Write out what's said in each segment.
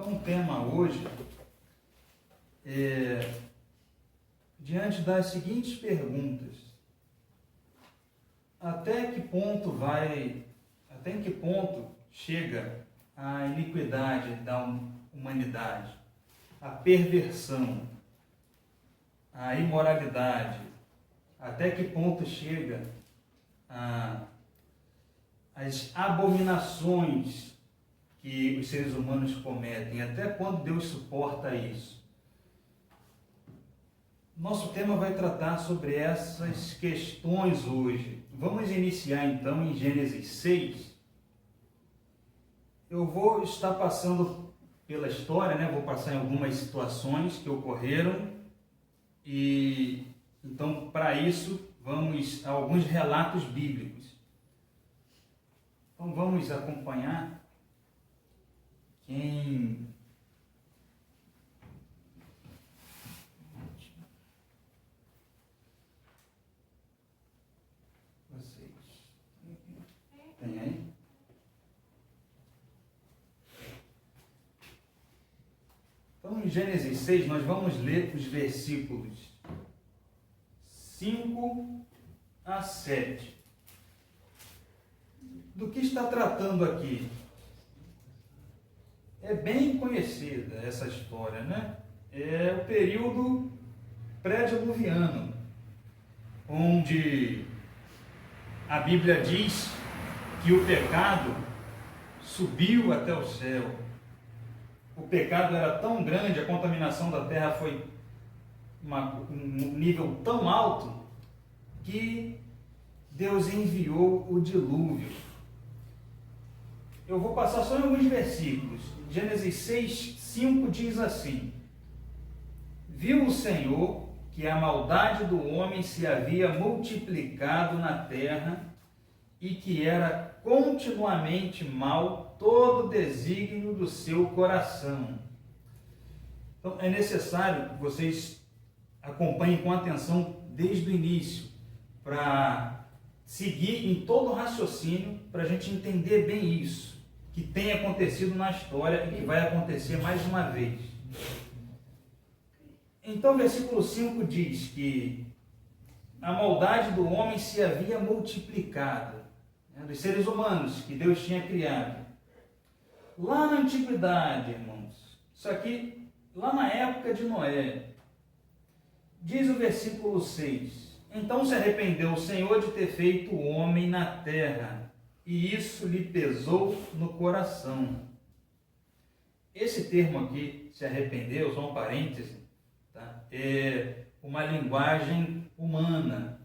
Então, o tema hoje é diante das seguintes perguntas: até que ponto chega a iniquidade da humanidade, a perversão, a imoralidade? Até que ponto chega as abominações que os seres humanos cometem? Até quando Deus suporta isso? Nosso tema vai tratar sobre essas questões hoje. Vamos iniciar então em Gênesis 6. Eu vou estar passando pela história, vou passar em algumas situações que ocorreram e então para isso vamos a alguns relatos bíblicos. Então vamos acompanhar vocês tem aí? Então, em Gênesis 6, nós vamos ler os versículos 5 a 7. Do que está tratando aqui? É bem conhecida essa história, né? É o período pré-diluviano, onde a Bíblia diz que o pecado subiu até o céu. O pecado era tão grande, a contaminação da terra foi um nível tão alto que Deus enviou o dilúvio. Eu vou passar só em alguns versículos. Gênesis 6, 5 diz assim: viu o Senhor que a maldade do homem se havia multiplicado na terra e que era continuamente mal todo o desígnio do seu coração. Então é necessário que vocês acompanhem com atenção desde o início, para seguir em todo o raciocínio, para a gente entender bem isso, que tem acontecido na história e que vai acontecer mais uma vez. Então, versículo 5 diz que a maldade do homem se havia multiplicado, dos seres humanos que Deus tinha criado. Lá na antiguidade, irmãos, isso aqui, lá na época de Noé, diz o versículo 6, então se arrependeu o Senhor de ter feito o homem na terra, e isso lhe pesou no coração. Esse termo aqui, se arrependeu, só um parêntese, tá? É uma linguagem humana.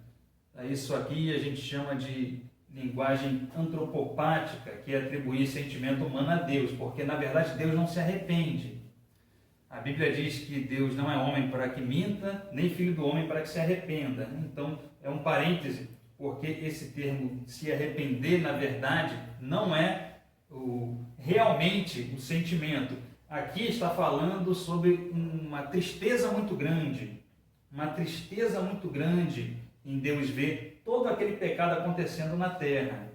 Isso aqui a gente chama de linguagem antropopática, que é atribuir sentimento humano a Deus, porque na verdade Deus não se arrepende. A Bíblia diz que Deus não é homem para que minta, nem filho do homem para que se arrependa. Então é um parêntese, porque esse termo se arrepender, na verdade, não é realmente o sentimento. Aqui está falando sobre uma tristeza muito grande em Deus ver todo aquele pecado acontecendo na terra.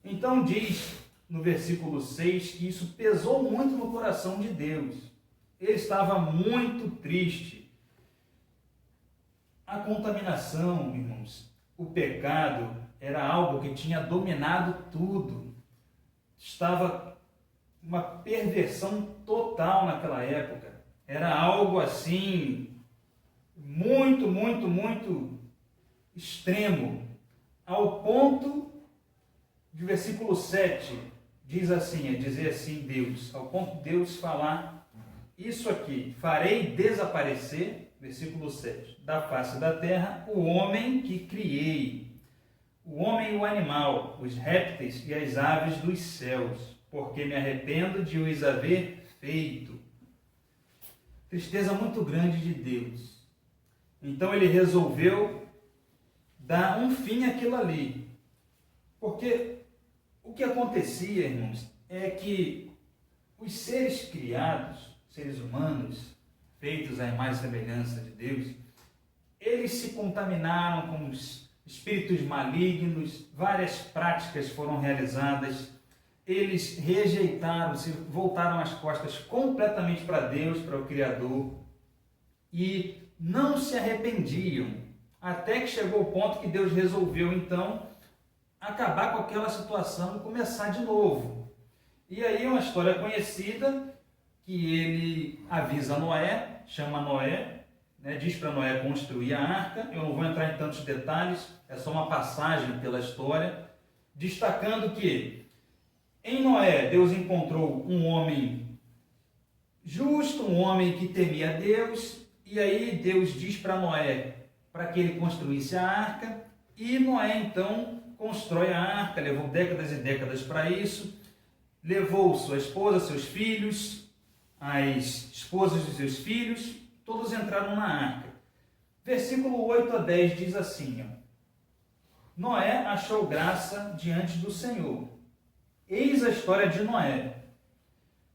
Então diz no versículo 6 que isso pesou muito no coração de Deus. Ele estava muito triste. A contaminação, irmãos, o pecado era algo que tinha dominado tudo. Estava uma perversão total naquela época. Era algo assim, muito extremo, ao ponto de versículo 7 dizer assim Deus, ao ponto de Deus falar isso aqui: farei desaparecer, versículo 7, da face da terra o homem que criei, o homem e o animal, os répteis e as aves dos céus, porque me arrependo de os haver feito. Tristeza muito grande de Deus. Então ele resolveu dar um fim àquilo ali. Porque o que acontecia, irmãos, é que os seres criados, seres humanos, feitos à imagem e semelhança de Deus, eles se contaminaram com os espíritos malignos, várias práticas foram realizadas eles rejeitaram, se voltaram as costas completamente para Deus, para o Criador, e não se arrependiam, até que chegou o ponto que Deus resolveu, então, acabar com aquela situação e começar de novo. E aí é uma história conhecida, que ele avisa Noé, chama Noé, né, diz para Noé construir a arca. Eu não vou entrar em tantos detalhes, é só uma passagem pela história, destacando que em Noé Deus encontrou um homem justo, um homem que temia Deus, e aí Deus diz para Noé para que ele construísse a arca, e Noé então constrói a arca, levou décadas e décadas para isso, levou sua esposa, seus filhos, as esposas de seus filhos, todos entraram na arca. Versículo 8 a 10 diz assim, ó: Noé achou graça diante do Senhor. Eis a história de Noé.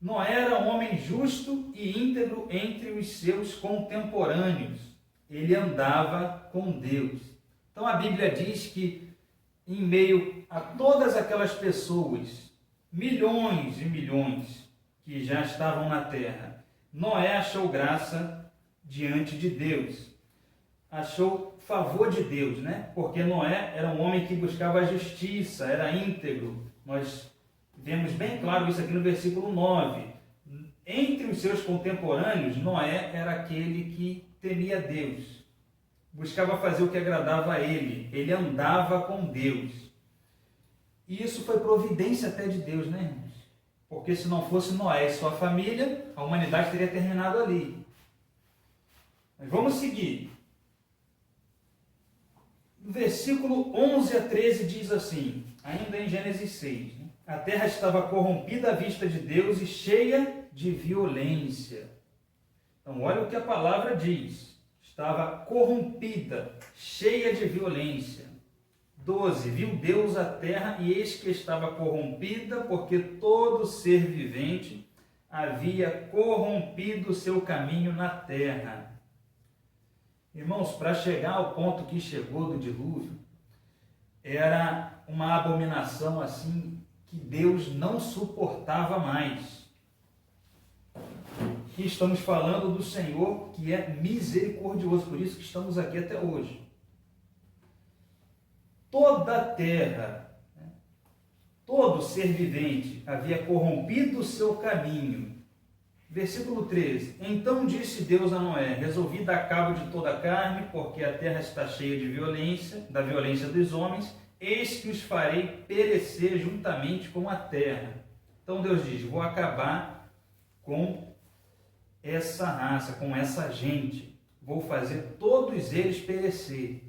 Noé era um homem justo e íntegro entre os seus contemporâneos. Ele andava com Deus. Então a Bíblia diz que em meio a todas aquelas pessoas, milhões e milhões que já estavam na terra, Noé achou graça diante de Deus. Achou favor de Deus, né? Porque Noé era um homem que buscava a justiça, era íntegro. Nós vemos bem claro isso aqui no versículo 9. Entre os seus contemporâneos, Noé era aquele que temia Deus, buscava fazer o que agradava a ele andava com Deus. E isso foi providência até de Deus, né, irmãos? Porque se não fosse Noé e sua família, a humanidade teria terminado ali. Mas vamos seguir. No versículo 11 a 13 diz assim, ainda em Gênesis 6, né? A terra estava corrompida à vista de Deus e cheia de violência. Então, olha o que a palavra diz. Estava corrompida, cheia de violência. 12. Viu Deus a terra e eis que estava corrompida, porque todo ser vivente havia corrompido o seu caminho na terra. Irmãos, para chegar ao ponto que chegou do dilúvio, era uma abominação assim que Deus não suportava mais. E estamos falando do Senhor que é misericordioso, por isso que estamos aqui até hoje. Toda a terra, todo ser vivente havia corrompido o seu caminho. Versículo 13. Então disse Deus a Noé: resolvi dar cabo de toda a carne, porque a terra está cheia de violência, da violência dos homens, eis que os farei perecer juntamente com a terra. Então Deus diz: vou acabar com essa raça, com essa gente, vou fazer todos eles perecer.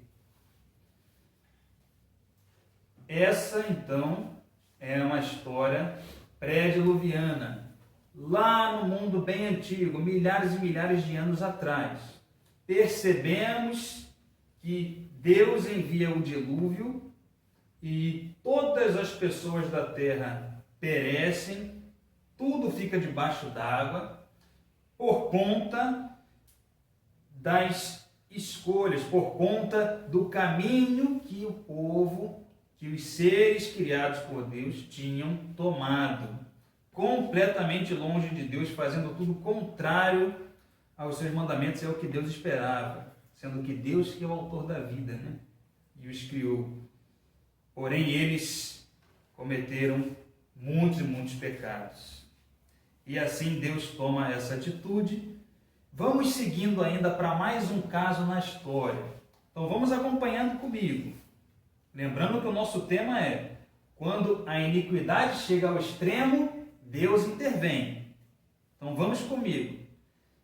Essa então é uma história pré-diluviana, lá no mundo bem antigo, milhares e milhares de anos atrás. Percebemos que Deus envia o dilúvio e todas as pessoas da terra perecem, tudo fica debaixo d'água, por conta das escolhas, por conta do caminho que o povo, que os seres criados por Deus tinham tomado, completamente longe de Deus, fazendo tudo contrário aos seus mandamentos, é o que Deus esperava, sendo que Deus que é o autor da vida, né? E os criou. Porém, eles cometeram muitos e muitos pecados. E assim Deus toma essa atitude. Vamos seguindo ainda para mais um caso na história. Então vamos acompanhando comigo. Lembrando que o nosso tema é: quando a iniquidade chega ao extremo, Deus intervém. Então vamos comigo.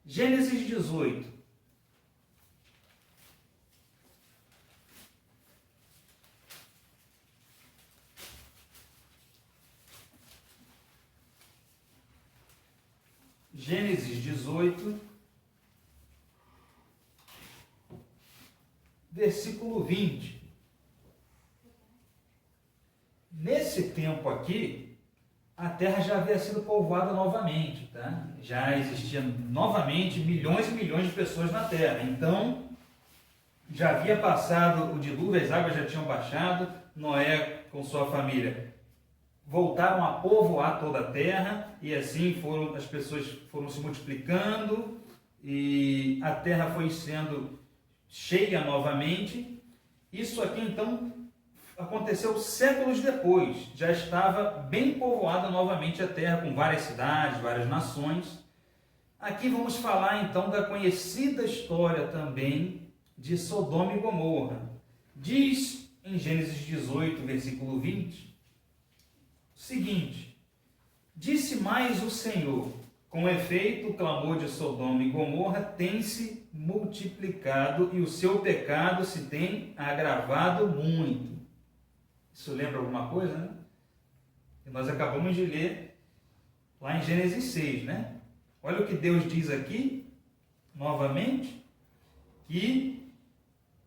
Gênesis 18. Gênesis 18, versículo 20. Nesse tempo aqui, a terra já havia sido povoada novamente, tá? Já existiam novamente milhões e milhões de pessoas na terra. Então, já havia passado o dilúvio, as águas já tinham baixado, Noé com sua família voltaram a povoar toda a terra, e assim as pessoas foram se multiplicando, e a terra foi sendo cheia novamente. Isso aqui, então, aconteceu séculos depois. Já estava bem povoada novamente a terra, com várias cidades, várias nações. Aqui vamos falar, então, da conhecida história também de Sodoma e Gomorra. Diz em Gênesis 18, versículo 20, o seguinte: disse mais o Senhor, com efeito, o clamor de Sodoma e Gomorra tem se multiplicado e o seu pecado se tem agravado muito. Isso lembra alguma coisa, né? E nós acabamos de ler lá em Gênesis 6, né? Olha o que Deus diz aqui, novamente, que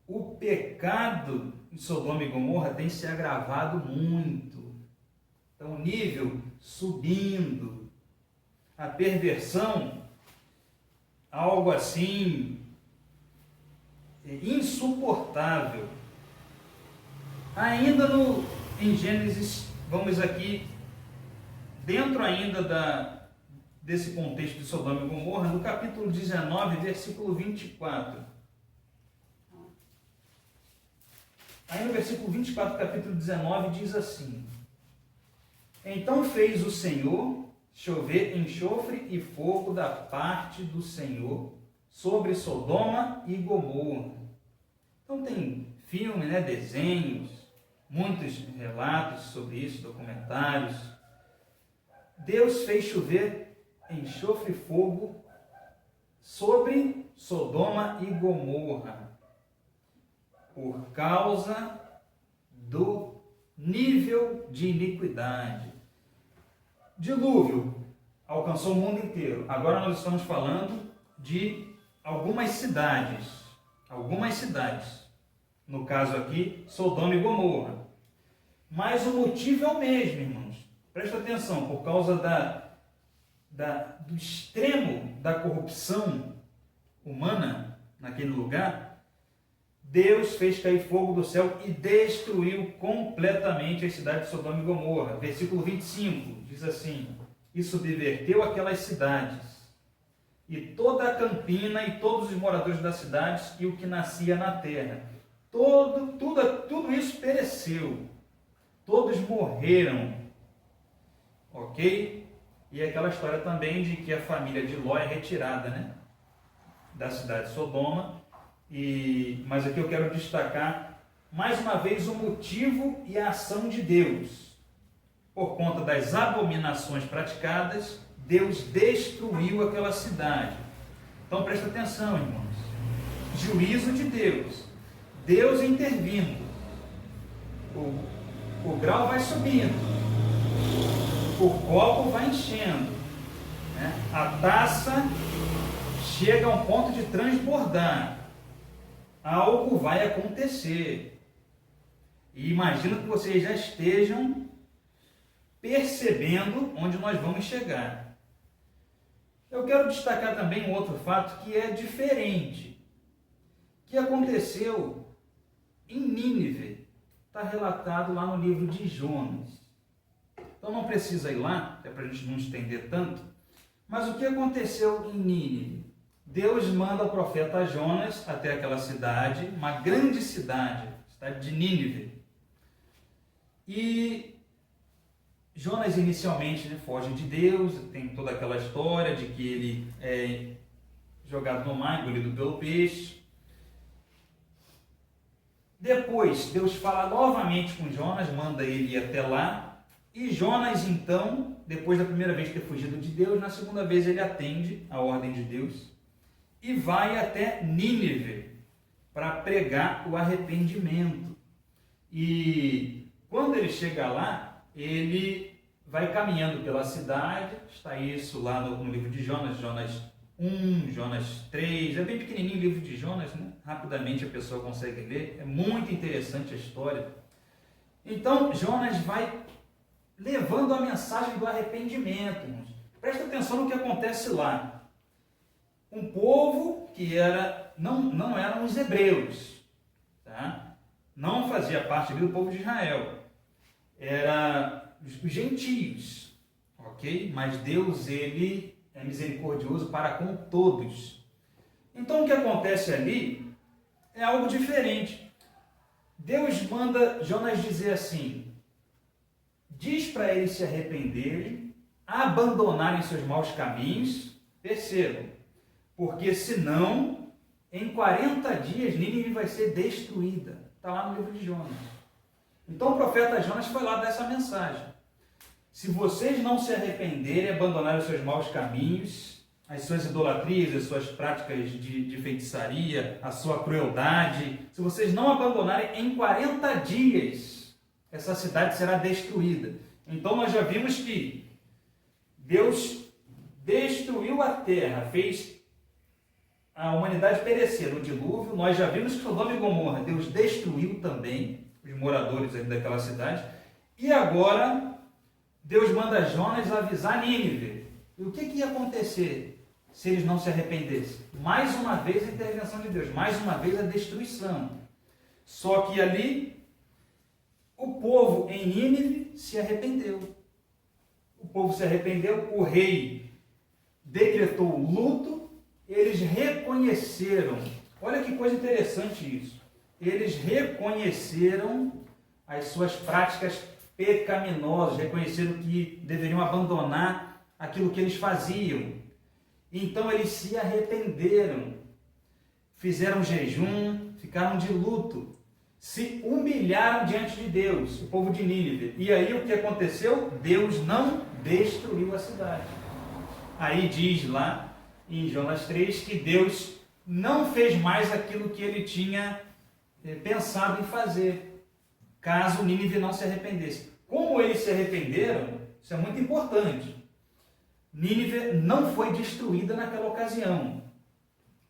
o pecado em Sodoma e Gomorra tem se agravado muito. Então, o nível subindo. A perversão, algo assim insuportável. Ainda em Gênesis, vamos aqui, dentro ainda desse contexto de Sodoma e Gomorra, no capítulo 19, versículo 24. Aí no versículo 24 do capítulo 19 diz assim: então fez o Senhor chover enxofre e fogo da parte do Senhor sobre Sodoma e Gomorra. Então tem filme, né, desenhos, muitos relatos sobre isso, documentários. Deus fez chover enxofre e fogo sobre Sodoma e Gomorra por causa do nível de iniquidade. Dilúvio alcançou o mundo inteiro. Agora nós estamos falando de algumas cidades. No caso aqui, Sodoma e Gomorra. Mas o motivo é o mesmo, irmãos. Presta atenção, por causa do extremo da corrupção humana naquele lugar, Deus fez cair fogo do céu e destruiu completamente a cidade de Sodoma e Gomorra. Versículo 25 diz assim: e subverteu aquelas cidades, e toda a campina, e todos os moradores das cidades, e o que nascia na terra. Tudo isso pereceu. Todos morreram. Ok? E aquela história também de que a família de Ló é retirada, né, da cidade de Sodoma. Mas aqui eu quero destacar mais uma vez o motivo e a ação de Deus. Por conta das abominações praticadas, Deus destruiu aquela cidade. Então presta atenção, irmãos. Juízo de Deus. Deus intervindo. O grau vai subindo. O copo vai enchendo. Né? A taça chega a um ponto de transbordar. Algo vai acontecer. E imagino que vocês já estejam percebendo onde nós vamos chegar. Eu quero destacar também um outro fato que é diferente, que aconteceu em Nínive. Está relatado lá no livro de Jonas. Então não precisa ir lá, até para a gente não estender tanto. Mas o que aconteceu em Nínive? Deus manda o profeta Jonas até aquela cidade, uma grande cidade, a cidade de Nínive. E Jonas inicialmente, né, foge de Deus, tem toda aquela história de que ele é jogado no mar, engolido pelo peixe. Depois, Deus fala novamente com Jonas, manda ele ir até lá. E Jonas, então, depois da primeira vez ter fugido de Deus, na segunda vez ele atende a ordem de Deus e vai até Nínive para pregar o arrependimento. E quando ele chega lá, ele vai caminhando pela cidade. Está isso lá no livro de Jonas, Jonas 1, Jonas 3, é bem pequenininho o livro de Jonas, né? Rapidamente a pessoa consegue ler, é muito interessante a história. Então Jonas vai levando a mensagem do arrependimento. Presta atenção no que acontece lá. Um povo que não eram os hebreus, tá? Não fazia parte do povo de Israel. os gentios, ok? Mas Deus, ele é misericordioso para com todos. Então o que acontece ali é algo diferente. Deus manda Jonas dizer assim, diz para eles se arrependerem, abandonarem seus maus caminhos, percebam, porque senão, em 40 dias, Nínive vai ser destruída. Está lá no livro de Jonas. Então o profeta Jonas foi lá dar essa mensagem. Se vocês não se arrependerem, abandonarem os seus maus caminhos, as suas idolatrias, as suas práticas de feitiçaria, a sua crueldade, se vocês não abandonarem, em 40 dias, essa cidade será destruída. Então nós já vimos que Deus destruiu a terra, fez a humanidade perecer no dilúvio. Nós já vimos que Sodoma e Gomorra, Deus destruiu também os moradores daquela cidade. E agora, Deus manda Jonas avisar Nínive. E o que ia acontecer se eles não se arrependessem? Mais uma vez a intervenção de Deus, mais uma vez a destruição. Só que ali, o povo em Nínive se arrependeu. O povo se arrependeu, o rei decretou luto, eles reconheceram, olha que coisa interessante isso, eles reconheceram as suas práticas pecaminosas, reconheceram que deveriam abandonar aquilo que eles faziam. Então eles se arrependeram, fizeram jejum, ficaram de luto, se humilharam diante de Deus, o povo de Nínive. E aí o que aconteceu? Deus não destruiu a cidade. Aí diz lá em Jonas 3 que Deus não fez mais aquilo que ele tinha pensado em fazer, caso Nínive não se arrependesse. Como eles se arrependeram, isso é muito importante. Nínive não foi destruída naquela ocasião,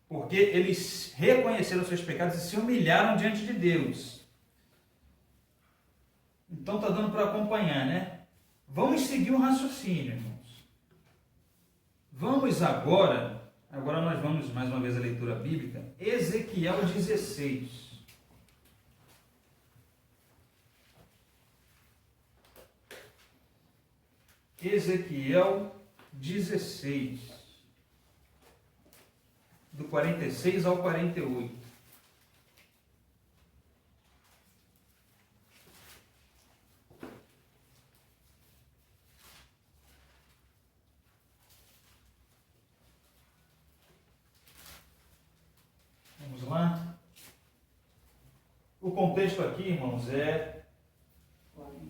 porque eles reconheceram seus pecados e se humilharam diante de Deus. Então está dando para acompanhar, né? Vamos seguir o raciocínio, irmãos. Vamos agora nós vamos mais uma vez à leitura bíblica, Ezequiel 16. Ezequiel 16, do 46 ao 48. Vamos lá. O contexto aqui, irmãos, é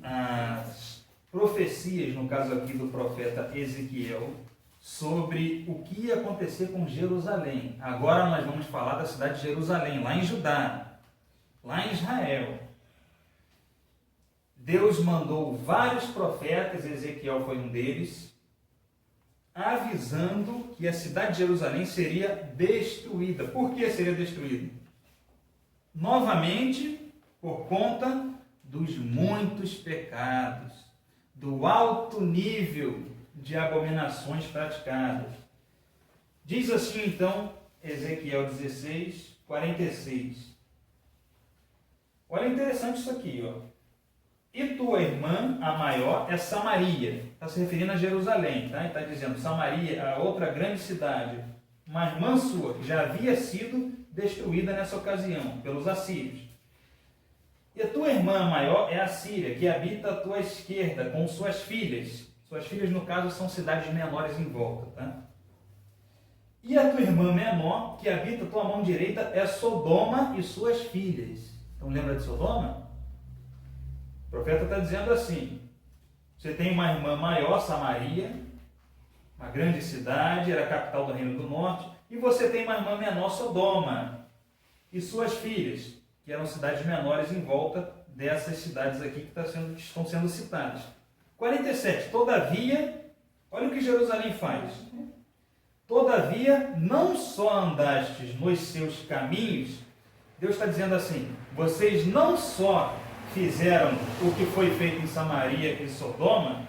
as profecias, no caso aqui do profeta Ezequiel, sobre o que ia acontecer com Jerusalém. Agora nós vamos falar da cidade de Jerusalém, lá em Judá, lá em Israel. Deus mandou vários profetas, Ezequiel foi um deles, avisando que a cidade de Jerusalém seria destruída. Por que seria destruída? Novamente, por conta dos muitos pecados, do alto nível de abominações praticadas. Diz assim então Ezequiel 16, 46. Olha, interessante isso aqui, ó. E tua irmã, a maior, é Samaria. Está se referindo a Jerusalém, tá? Está dizendo Samaria, a outra grande cidade, uma irmã sua, que já havia sido destruída nessa ocasião pelos assírios. E a tua irmã maior é a Síria, que habita à tua esquerda, com suas filhas. Suas filhas, no caso, são cidades menores em volta, tá? E a tua irmã menor, que habita à tua mão direita, é Sodoma e suas filhas. Então, lembra de Sodoma? O profeta está dizendo assim, você tem uma irmã maior, Samaria, uma grande cidade, era a capital do Reino do Norte, e você tem uma irmã menor, Sodoma, e suas filhas, que eram cidades menores em volta dessas cidades aqui que estão sendo citadas. 47. Todavia, olha o que Jerusalém faz. Todavia, não só andastes nos seus caminhos, Deus está dizendo assim, vocês não só fizeram o que foi feito em Samaria e Sodoma,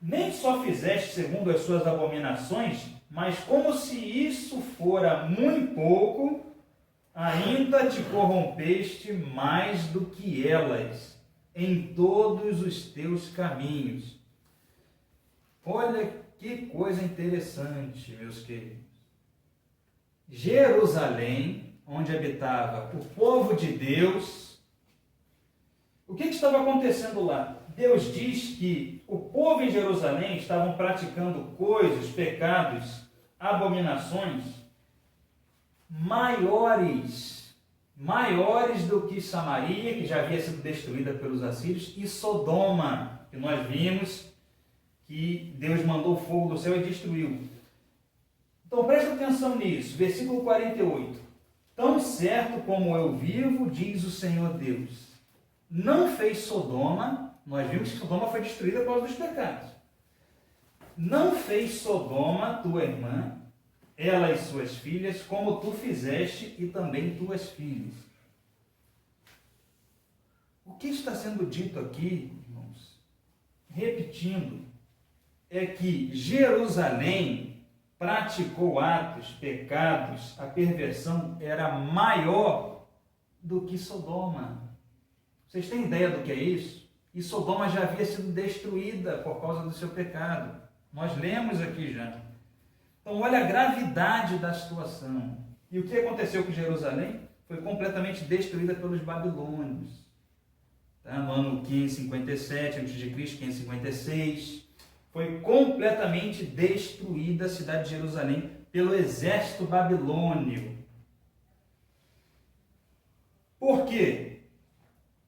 nem só fizeste segundo as suas abominações, mas como se isso fora muito pouco, ainda te corrompeste mais do que elas. em todos os teus caminhos. Olha que coisa interessante, meus queridos. Jerusalém, onde habitava o povo de Deus, o que estava acontecendo lá? Deus diz que o povo em Jerusalém estavam praticando coisas, pecados, abominações maiores do que Samaria, que já havia sido destruída pelos assírios, e Sodoma, que nós vimos que Deus mandou fogo do céu e destruiu. Então presta atenção nisso, versículo 48. Tão certo como eu vivo, diz o Senhor Deus, não fez Sodoma, nós vimos que Sodoma foi destruída por causa dos pecados. Não fez Sodoma, tua irmã, ela e suas filhas, como tu fizeste e também tuas filhas. O que está sendo dito aqui, irmãos, repetindo, é que Jerusalém praticou atos, pecados, a perversão era maior do que Sodoma. Vocês têm ideia do que é isso? E Sodoma já havia sido destruída por causa do seu pecado. Nós lemos aqui já. Então, olha a gravidade da situação. E o que aconteceu com Jerusalém? Foi completamente destruída pelos babilônios. Tá? No ano 557 a.C., 556, foi completamente destruída a cidade de Jerusalém pelo exército babilônio. Por quê?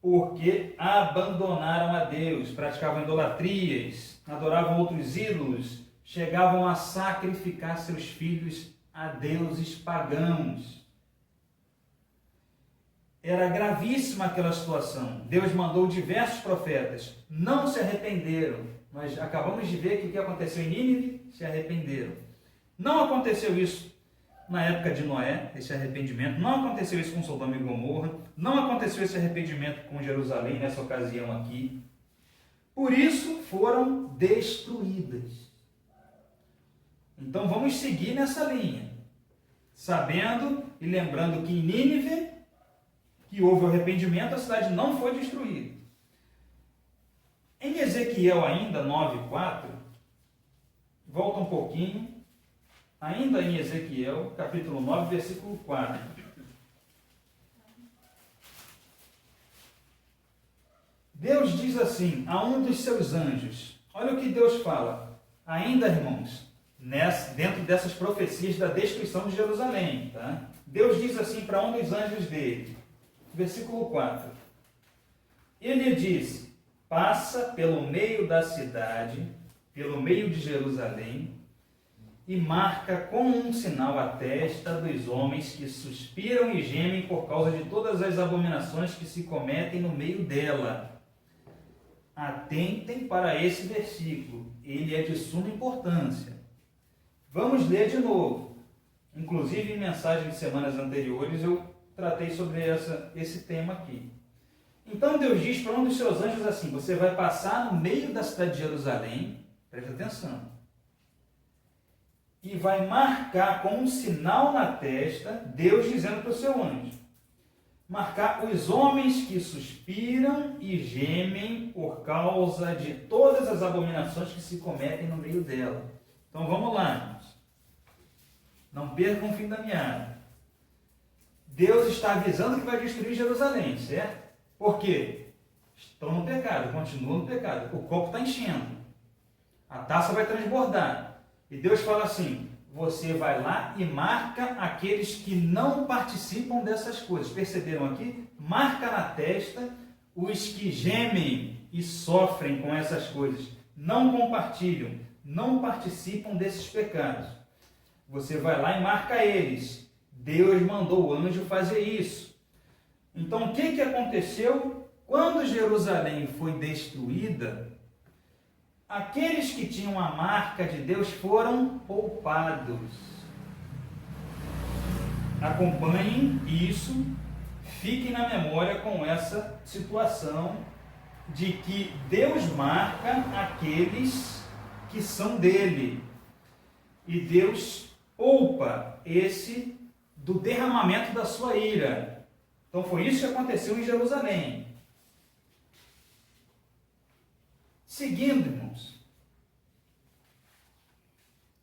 Porque abandonaram a Deus, praticavam idolatrias, adoravam outros ídolos, chegavam a sacrificar seus filhos a deuses pagãos. Era gravíssima aquela situação. Deus mandou diversos profetas, não se arrependeram. Nós acabamos de ver que o que aconteceu em Nínive, se arrependeram. Não aconteceu isso na época de Noé, esse arrependimento. Não aconteceu isso com Sodoma e Gomorra. Não aconteceu esse arrependimento com Jerusalém nessa ocasião aqui. Por isso foram destruídas. Então vamos seguir nessa linha, sabendo e lembrando que em Nínive, que houve o arrependimento, a cidade não foi destruída. Em Ezequiel ainda 9:4, volta um pouquinho, ainda em Ezequiel, capítulo 9, versículo 4. Deus diz assim a um dos seus anjos, olha o que Deus fala, ainda, irmãos, dentro dessas profecias da destruição de Jerusalém, tá? Deus diz assim para um dos anjos dele, versículo 4, ele diz, passa pelo meio da cidade, pelo meio de Jerusalém, e marca com um sinal a testa dos homens que suspiram e gemem por causa de todas as abominações que se cometem no meio dela. Atentem para esse versículo, ele é de suma importância. Vamos ler de novo. Inclusive, em mensagem de semanas anteriores, eu tratei sobre esse tema aqui. Então, Deus diz para um dos seus anjos assim, você vai passar no meio da cidade de Jerusalém, presta atenção, e vai marcar com um sinal na testa, Deus dizendo para o seu anjo, marcar os homens que suspiram e gemem por causa de todas as abominações que se cometem no meio dela. Então vamos lá, irmãos. Não percam o fim da meada. Deus está avisando que vai destruir Jerusalém, certo? Por quê? Estão no pecado, continuam no pecado. O copo está enchendo. A taça vai transbordar. E Deus fala assim, você vai lá e marca aqueles que não participam dessas coisas. Perceberam aqui? Marca na testa os que gemem e sofrem com essas coisas. Não compartilham, não participam desses pecados. Você vai lá e marca eles. Deus mandou o anjo fazer isso. Então, o que aconteceu? Quando Jerusalém foi destruída, aqueles que tinham a marca de Deus foram poupados. Acompanhem isso, fiquem na memória com essa situação de que Deus marca aqueles que são dele. E Deus poupa esse do derramamento da sua ira. Então foi isso que aconteceu em Jerusalém. Seguindo, irmãos,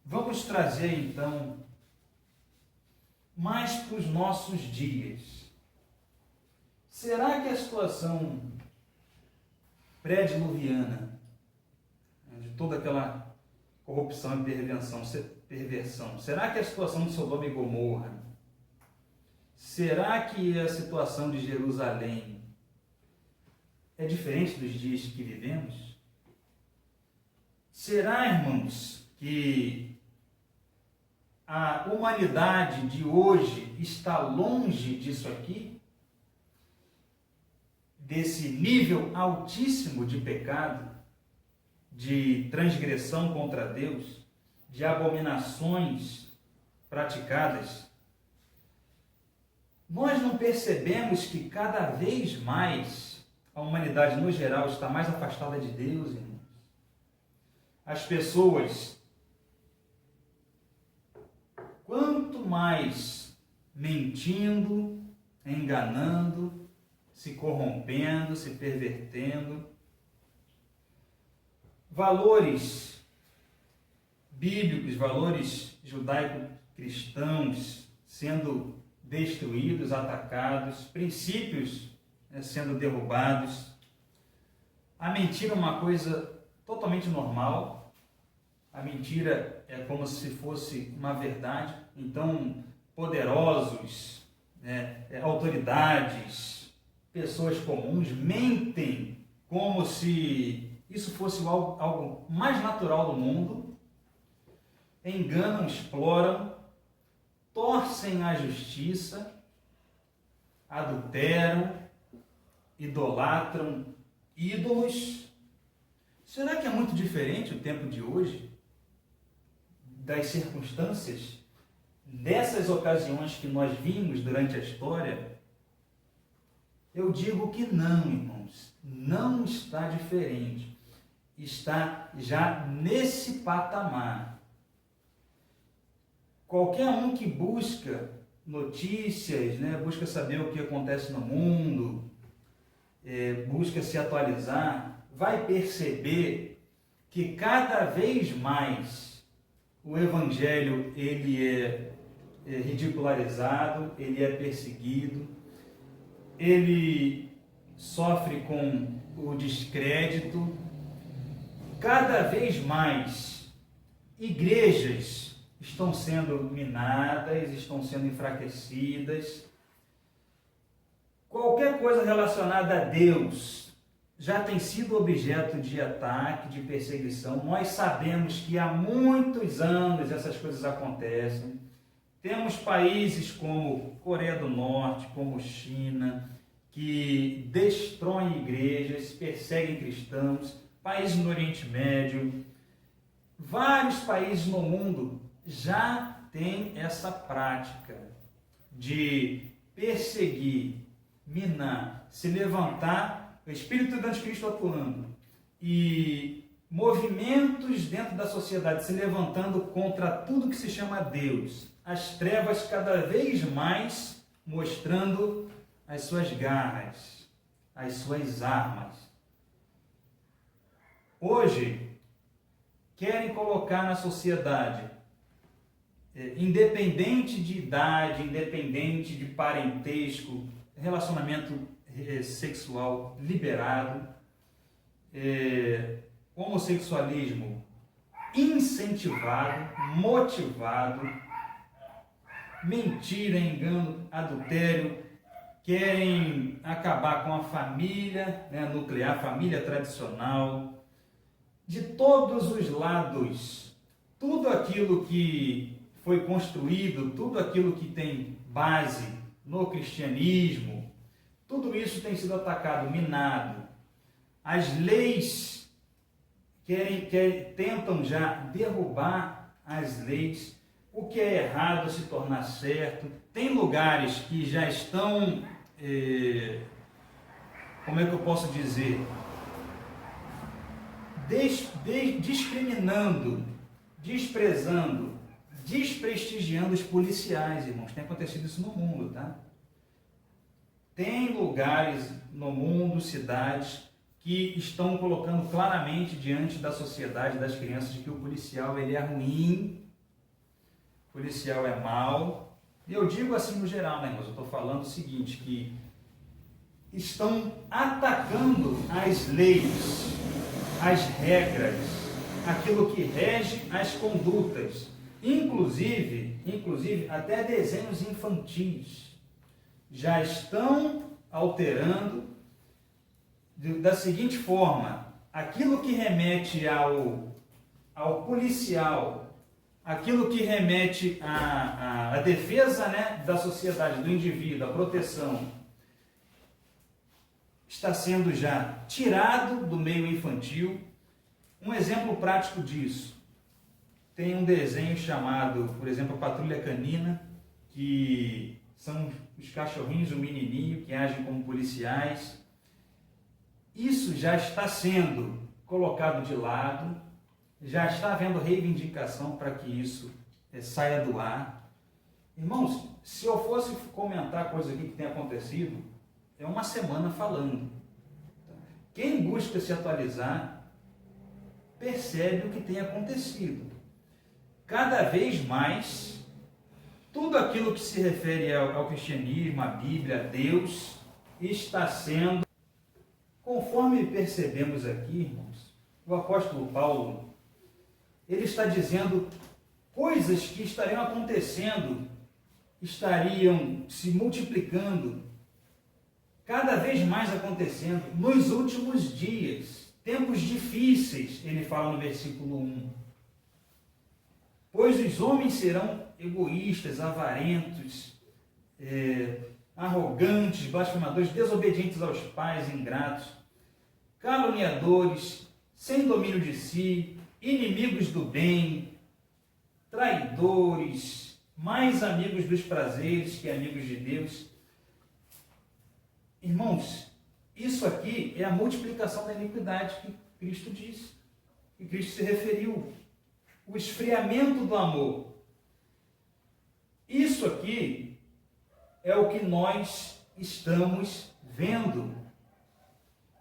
vamos trazer então mais para os nossos dias. Será que a situação pré-diluviana, de toda aquela corrupção e perversão, será que a situação de Sodoma e Gomorra, será que a situação de Jerusalém é diferente dos dias que vivemos? Será, irmãos, que a humanidade de hoje está longe disso aqui? Desse nível altíssimo de pecado, de transgressão contra Deus, de abominações praticadas? Nós não percebemos que cada vez mais a humanidade no geral está mais afastada de Deus, irmãos? As pessoas, quanto mais mentindo, enganando, se corrompendo, se pervertendo, valores bíblicos, valores judaico-cristãos sendo destruídos, atacados, princípios sendo derrubados. A mentira é uma coisa totalmente normal. A mentira é como se fosse uma verdade. Então, poderosos, autoridades, pessoas comuns mentem como se isso fosse algo mais natural do mundo. Enganam, exploram, torcem a justiça, adulteram, idolatram ídolos. Será que é muito diferente o tempo de hoje das circunstâncias dessas ocasiões que nós vimos durante a história? Eu digo que não, irmãos, não está diferente. Está já nesse patamar. Qualquer um que busca notícias, busca saber o que acontece no mundo, busca se atualizar, vai perceber que cada vez mais o Evangelho ele é ridicularizado, ele é perseguido, ele sofre com o descrédito. Cada vez mais igrejas estão sendo minadas, estão sendo enfraquecidas. Qualquer coisa relacionada a Deus já tem sido objeto de ataque, de perseguição. Nós sabemos que há muitos anos essas coisas acontecem. Temos países como Coreia do Norte, como China, que destroem igrejas, perseguem cristãos, países no Oriente Médio. Vários países no mundo já têm essa prática de perseguir, minar, se levantar, o espírito do anticristo atuando, e movimentos dentro da sociedade se levantando contra tudo que se chama Deus, as trevas cada vez mais mostrando as suas garras, as suas armas. Hoje, querem colocar na sociedade, independente de idade, independente de parentesco, relacionamento sexual liberado, homossexualismo incentivado, motivado, mentira, engano, adultério, querem acabar com a família nuclear, família tradicional, de todos os lados. Tudo aquilo que foi construído, tudo aquilo que tem base no cristianismo, tudo isso tem sido atacado, minado. As leis tentam já derrubar as leis. O que é errado se tornar certo. Tem lugares que já estão, como é que eu posso dizer, discriminando, desprezando, desprestigiando os policiais, irmãos. Tem acontecido isso no mundo, tá? Tem lugares no mundo, cidades, que estão colocando claramente diante da sociedade, das crianças, de que o policial ele é ruim, o policial é mau. E eu digo assim no geral, né, irmãos? Eu estou falando o seguinte, que estão atacando as leis, as regras, aquilo que rege as condutas, inclusive até desenhos infantis já estão alterando da seguinte forma: aquilo que remete ao policial, aquilo que remete à defesa, né, da sociedade, do indivíduo, a proteção, está sendo já tirado do meio infantil. Um exemplo prático disso, tem um desenho chamado, por exemplo, a Patrulha Canina, que são os cachorrinhos, o menininho, que agem como policiais. Isso já está sendo colocado de lado, já está havendo reivindicação para que isso saia do ar. Irmãos, se eu fosse comentar coisa aqui que tem acontecido, é uma semana falando. Quem busca se atualizar percebe o que tem acontecido. Cada vez mais, tudo aquilo que se refere ao cristianismo, à Bíblia, a Deus, está sendo, conforme percebemos aqui, irmãos, o apóstolo Paulo, ele está dizendo coisas que estariam acontecendo, estariam se multiplicando, cada vez mais acontecendo nos últimos dias, tempos difíceis, ele fala no versículo 1. Pois os homens serão egoístas, avarentos, arrogantes, blasfemadores, desobedientes aos pais, ingratos, caluniadores, sem domínio de si, inimigos do bem, traidores, mais amigos dos prazeres que amigos de Deus. Irmãos, isso aqui é a multiplicação da iniquidade que Cristo disse, que Cristo se referiu. O esfriamento do amor. Isso aqui é o que nós estamos vendo.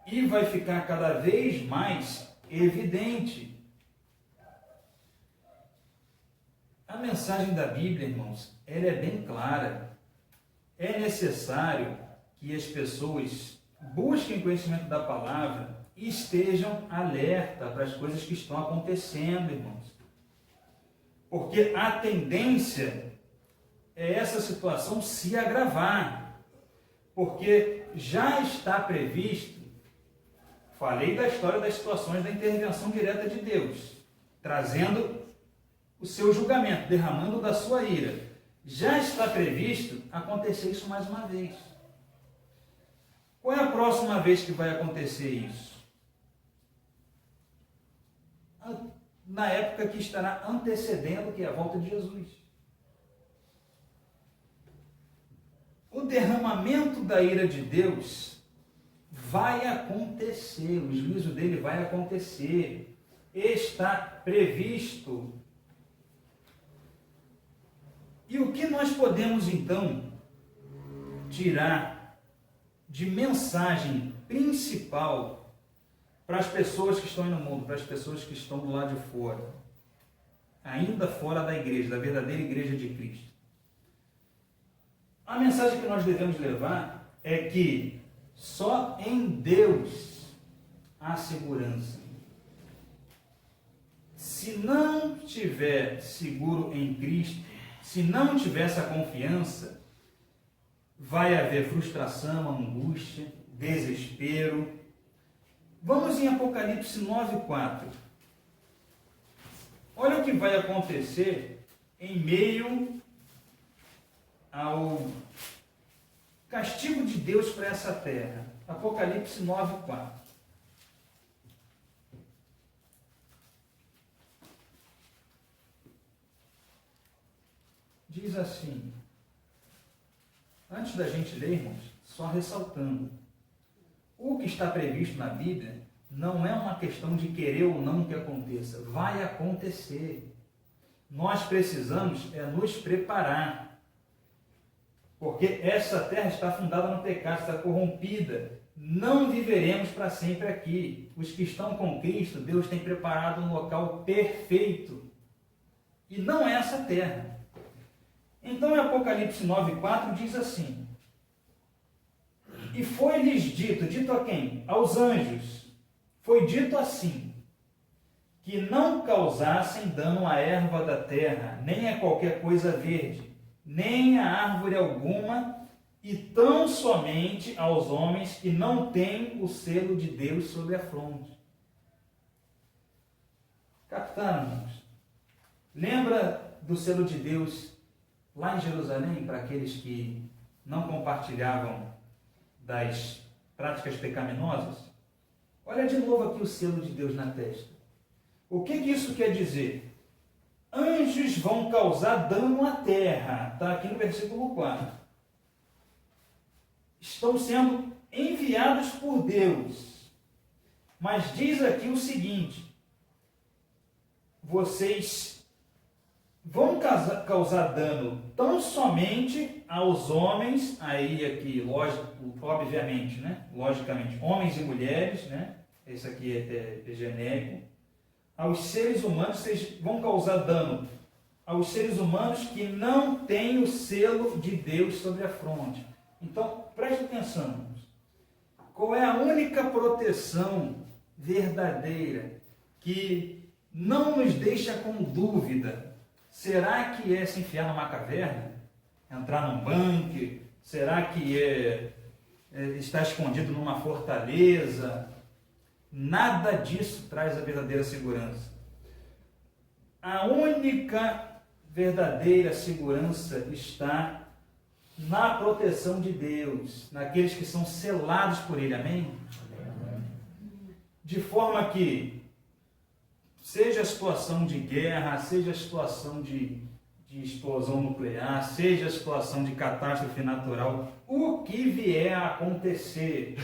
E vai ficar cada vez mais evidente. A mensagem da Bíblia, irmãos, ela é bem clara. É necessário que as pessoas busquem conhecimento da palavra e estejam alerta para as coisas que estão acontecendo, irmãos. Porque a tendência é essa situação se agravar. Porque já está previsto, falei da história das situações da intervenção direta de Deus, trazendo o seu julgamento, derramando da sua ira. Já está previsto acontecer isso mais uma vez. Qual é a próxima vez que vai acontecer isso? Na época que estará antecedendo, que é a volta de Jesus. O derramamento da ira de Deus vai acontecer, o juízo dele vai acontecer, está previsto. E o que nós podemos então tirar de mensagem principal para as pessoas que estão no mundo, para as pessoas que estão do lado de fora, ainda fora da igreja, da verdadeira igreja de Cristo? A mensagem que nós devemos levar é que só em Deus há segurança. Se não tiver seguro em Cristo, se não tiver essa confiança, vai haver frustração, angústia, desespero. Vamos em Apocalipse 9:4. Olha o que vai acontecer em meio ao castigo de Deus para essa terra. Apocalipse 9:4. Diz assim, antes da gente ler, irmãos, só ressaltando, o que está previsto na Bíblia não é uma questão de querer ou não que aconteça, vai acontecer. Nós precisamos nos preparar, porque essa terra está fundada no pecado, está corrompida, não viveremos para sempre aqui. Os que estão com Cristo, Deus tem preparado um local perfeito. E não é essa terra. Então, em Apocalipse 9:4 diz assim: e foi-lhes dito a quem? Aos anjos. Foi dito assim, que não causassem dano à erva da terra, nem a qualquer coisa verde, nem a árvore alguma, e tão somente aos homens que não têm o selo de Deus sobre a fronte. Captaram, irmãos? Lembra do selo de Deus lá em Jerusalém, para aqueles que não compartilhavam das práticas pecaminosas? Olha de novo aqui o selo de Deus na testa. O que isso quer dizer? Anjos vão causar dano à terra. Está aqui no versículo 4. Estão sendo enviados por Deus. Mas diz aqui o seguinte: vocês vão causar dano tão somente aos homens, aí aqui, obviamente, né? Logicamente, homens e mulheres, né? Esse aqui é genérico. Aos seres humanos, vocês vão causar dano aos seres humanos que não têm o selo de Deus sobre a fronte. Então, preste atenção, irmãos. Qual é a única proteção verdadeira que não nos deixa com dúvida? Será que é se enfiar numa caverna? Entrar num bunker? Será que é estar escondido numa fortaleza? Nada disso traz a verdadeira segurança. A única verdadeira segurança está na proteção de Deus, naqueles que são selados por Ele. Amém? De forma que, seja a situação de guerra, seja a situação de explosão nuclear, seja a situação de catástrofe natural, o que vier a acontecer,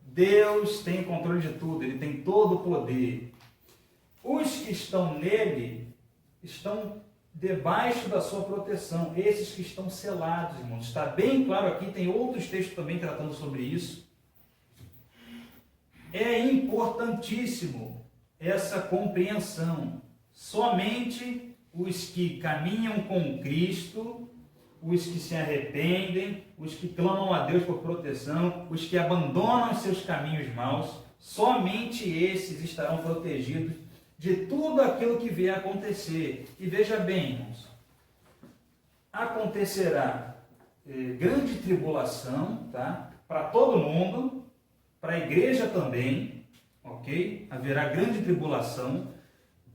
Deus tem controle de tudo, Ele tem todo o poder. Os que estão nele estão debaixo da sua proteção, esses que estão selados, irmãos. Está bem claro aqui, tem outros textos também tratando sobre isso. É importantíssimo essa compreensão. Somente os que caminham com Cristo, os que se arrependem, os que clamam a Deus por proteção, os que abandonam seus caminhos maus, somente esses estarão protegidos de tudo aquilo que vier a acontecer. E veja bem, irmãos, acontecerá grande tribulação, tá? Para todo mundo, para a igreja também, ok? Haverá grande tribulação,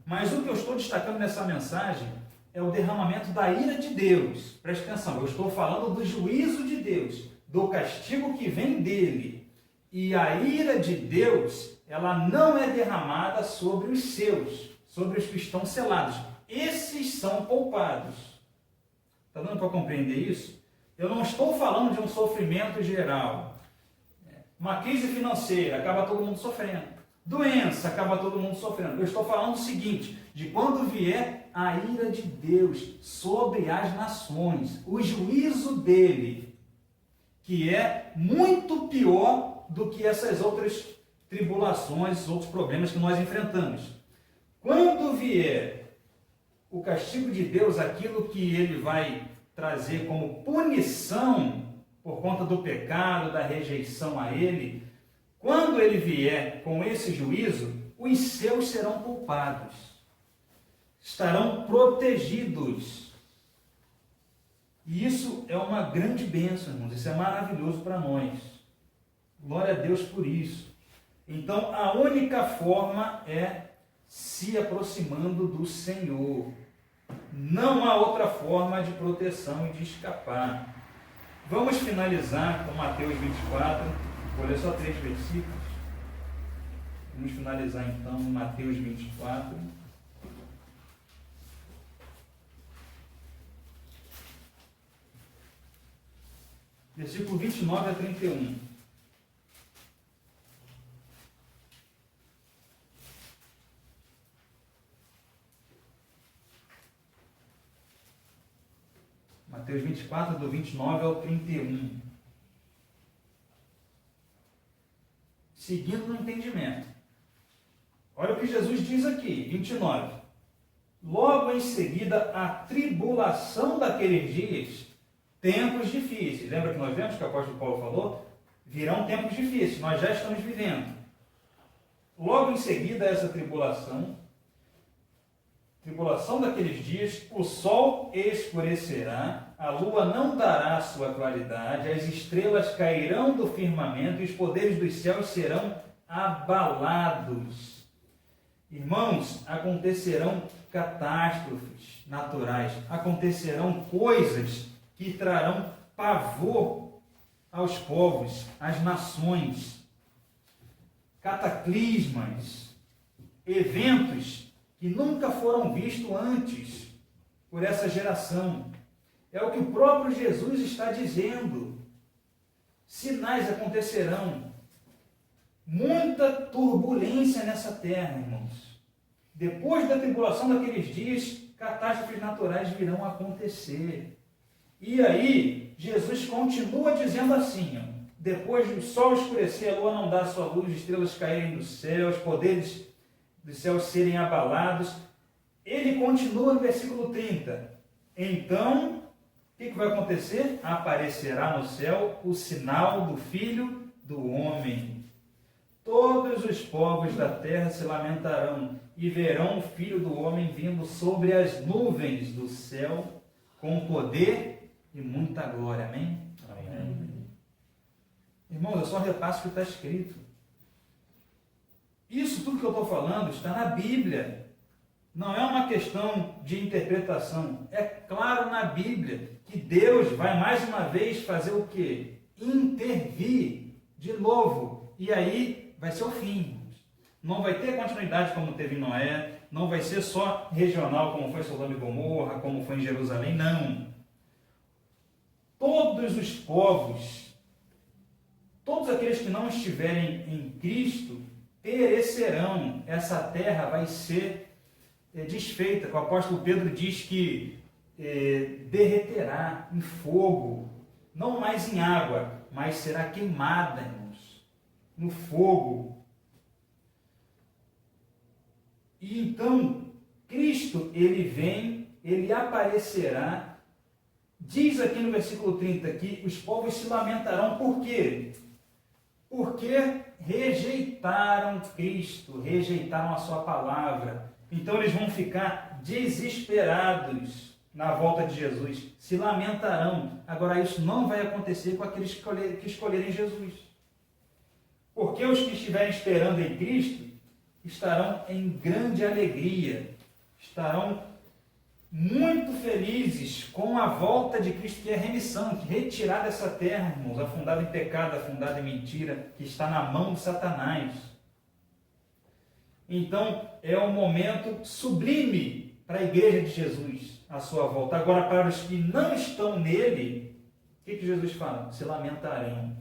mas o que eu estou destacando nessa mensagem é o derramamento da ira de Deus. Preste atenção, eu estou falando do juízo de Deus, do castigo que vem dele. E a ira de Deus, ela não é derramada sobre os seus, sobre os que estão selados. Esses são poupados. Está dando para compreender isso? Eu não estou falando de um sofrimento geral. Uma crise financeira, acaba todo mundo sofrendo. Doença, acaba todo mundo sofrendo. Eu estou falando o seguinte, de quando vier a ira de Deus sobre as nações, o juízo dele, que é muito pior do que essas outras tribulações, outros problemas que nós enfrentamos. Quando vier o castigo de Deus, aquilo que ele vai trazer como punição por conta do pecado, da rejeição a ele, quando ele vier com esse juízo, os seus serão poupados, estarão protegidos. E isso é uma grande bênção, irmãos, isso é maravilhoso para nós. Glória a Deus por isso. Então, a única forma é se aproximando do Senhor. Não há outra forma de proteção e de escapar. Vamos finalizar com Mateus 24. Vou ler só 3 versículos. Vamos finalizar então em Mateus 24. Versículo 29 a 31. Mateus 24, do 29 ao 31. seguindo no entendimento. Olha o que Jesus diz aqui, 29. Logo em seguida, a tribulação daqueles dias, tempos difíceis. Lembra que nós vemos que o apóstolo Paulo falou? Virão tempos difíceis, nós já estamos vivendo. Logo em seguida, essa tribulação daqueles dias, o sol escurecerá, a lua não dará sua claridade, as estrelas cairão do firmamento e os poderes dos céus serão abalados. Irmãos, acontecerão catástrofes naturais, acontecerão coisas que trarão pavor aos povos, às nações, cataclismas, eventos que nunca foram vistos antes por essa geração. É o que o próprio Jesus está dizendo. Sinais acontecerão. Muita turbulência nessa terra, irmãos. Depois da tribulação daqueles dias, catástrofes naturais virão acontecer. E aí, Jesus continua dizendo assim, ó, depois do sol escurecer, a lua não dar sua luz, estrelas caírem do céu, os poderes dos céus serem abalados. Ele continua no versículo 30. Então, o que vai acontecer? Aparecerá no céu o sinal do Filho do Homem. Todos os povos da terra se lamentarão e verão o Filho do Homem vindo sobre as nuvens do céu com poder e muita glória. Amém? Amém. Irmãos, eu só repasso o que está escrito. Isso tudo que eu estou falando está na Bíblia. Não é uma questão de interpretação. É claro na Bíblia que Deus vai mais uma vez fazer o quê? Intervir de novo. E aí vai ser o fim. Não vai ter continuidade como teve em Noé. Não vai ser só regional como foi Sodoma e Gomorra, como foi em Jerusalém. Não. Todos os povos, todos aqueles que não estiverem em Cristo, perecerão. Essa terra vai ser desfeita. O apóstolo Pedro diz que derreterá em fogo, não mais em água, mas será queimada, irmãos, no fogo. E então, Cristo, ele vem, ele aparecerá. Diz aqui no versículo 30 que os povos se lamentarão. Por quê? Porque rejeitaram Cristo, rejeitaram a sua palavra. Então eles vão ficar desesperados na volta de Jesus, se lamentarão. Agora isso não vai acontecer com aqueles que escolherem Jesus. Porque os que estiverem esperando em Cristo estarão em grande alegria, estarão muito felizes com a volta de Cristo, que é a remissão, que retirar dessa terra, irmãos, afundada em pecado, afundada em mentira, que está na mão de Satanás. Então, é um momento sublime para a igreja de Jesus, a sua volta. Agora, para os que não estão nele, o que Jesus fala? Se lamentarão.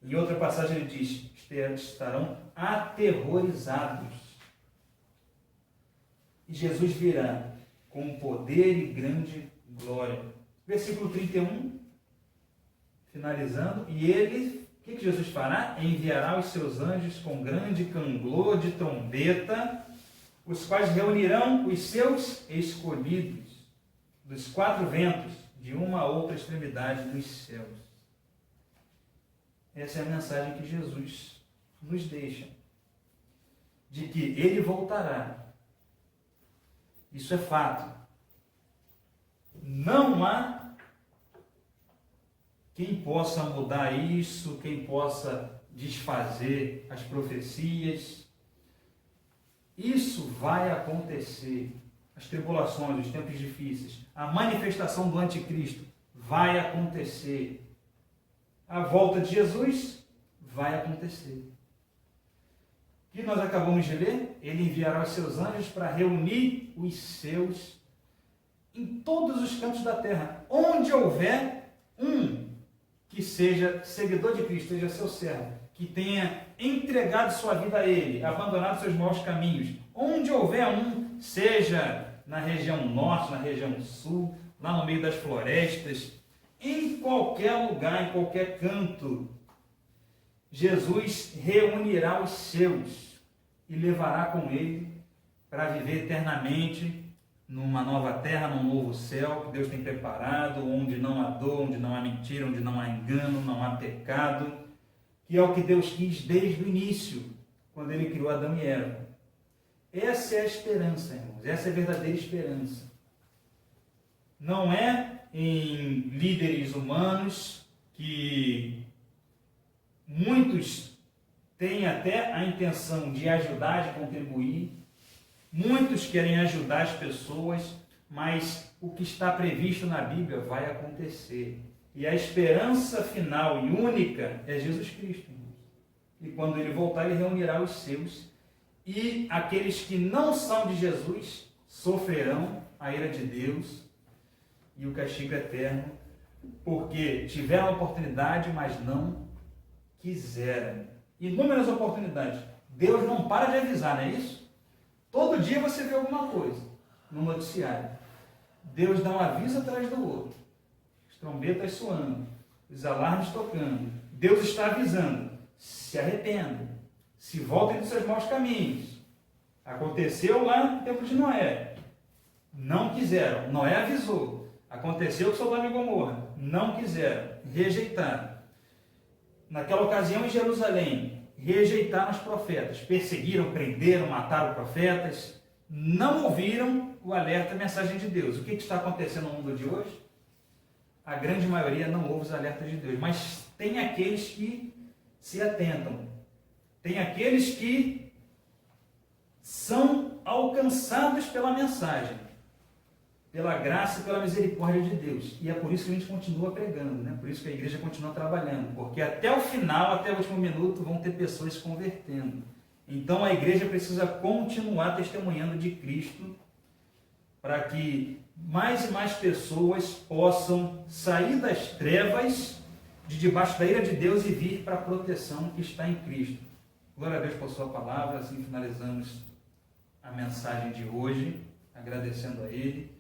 Em outra passagem ele diz, estarão aterrorizados. E Jesus virá com poder e grande glória. Versículo 31, finalizando. E ele, o que Jesus fará? Enviará os seus anjos com grande canglor de trombeta, os quais reunirão os seus escolhidos dos quatro ventos, de uma a outra extremidade dos céus. Essa é a mensagem que Jesus nos deixa, de que ele voltará. Isso é fato. Não há quem possa mudar isso, quem possa desfazer as profecias. Isso vai acontecer. As tribulações, os tempos difíceis, a manifestação do anticristo vai acontecer. A volta de Jesus vai acontecer. O que nós acabamos de ler? Ele enviará os seus anjos para reunir os seus em todos os cantos da terra. Onde houver um que seja seguidor de Cristo, seja seu servo, que tenha entregado sua vida a Ele, abandonado seus maus caminhos. Onde houver um, seja na região norte, na região sul, lá no meio das florestas, em qualquer lugar, em qualquer canto, Jesus reunirá os seus e levará com ele para viver eternamente numa nova terra, num novo céu que Deus tem preparado, onde não há dor, onde não há mentira, onde não há engano, não há pecado, que é o que Deus quis desde o início, quando Ele criou Adão e Eva. Essa é a esperança, irmãos, essa é a verdadeira esperança. Não é em líderes humanos que muitos têm até a intenção de ajudar, de contribuir, muitos querem ajudar as pessoas, mas o que está previsto na Bíblia vai acontecer. E a esperança final e única é Jesus Cristo. E quando Ele voltar, Ele reunirá os seus. E aqueles que não são de Jesus sofrerão a ira de Deus e o castigo eterno, porque tiveram a oportunidade, mas não quiseram. Inúmeras oportunidades. Deus não para de avisar, não é isso? Todo dia você vê alguma coisa no noticiário. Deus dá um aviso atrás do outro. As trombetas soando, os alarmes tocando. Deus está avisando. Se arrependam. Se voltem dos seus maus caminhos. Aconteceu lá no tempo de Noé. Não quiseram. Noé avisou. Aconteceu com Sodoma e Gomorra. Não quiseram. Rejeitaram. Naquela ocasião em Jerusalém, rejeitaram os profetas, perseguiram, prenderam, mataram profetas, não ouviram o alerta, a mensagem de Deus. O que está acontecendo no mundo de hoje? A grande maioria não ouve os alertas de Deus, mas tem aqueles que se atentam, tem aqueles que são alcançados pela mensagem, pela graça e pela misericórdia de Deus. E é por isso que a gente continua pregando, né? Por isso que a igreja continua trabalhando, porque até o final, até o último minuto, vão ter pessoas se convertendo. Então a igreja precisa continuar testemunhando de Cristo para que mais e mais pessoas possam sair das trevas, de debaixo da ira de Deus, e vir para a proteção que está em Cristo. Glória a Deus por sua palavra. Assim finalizamos a mensagem de hoje, agradecendo a Ele.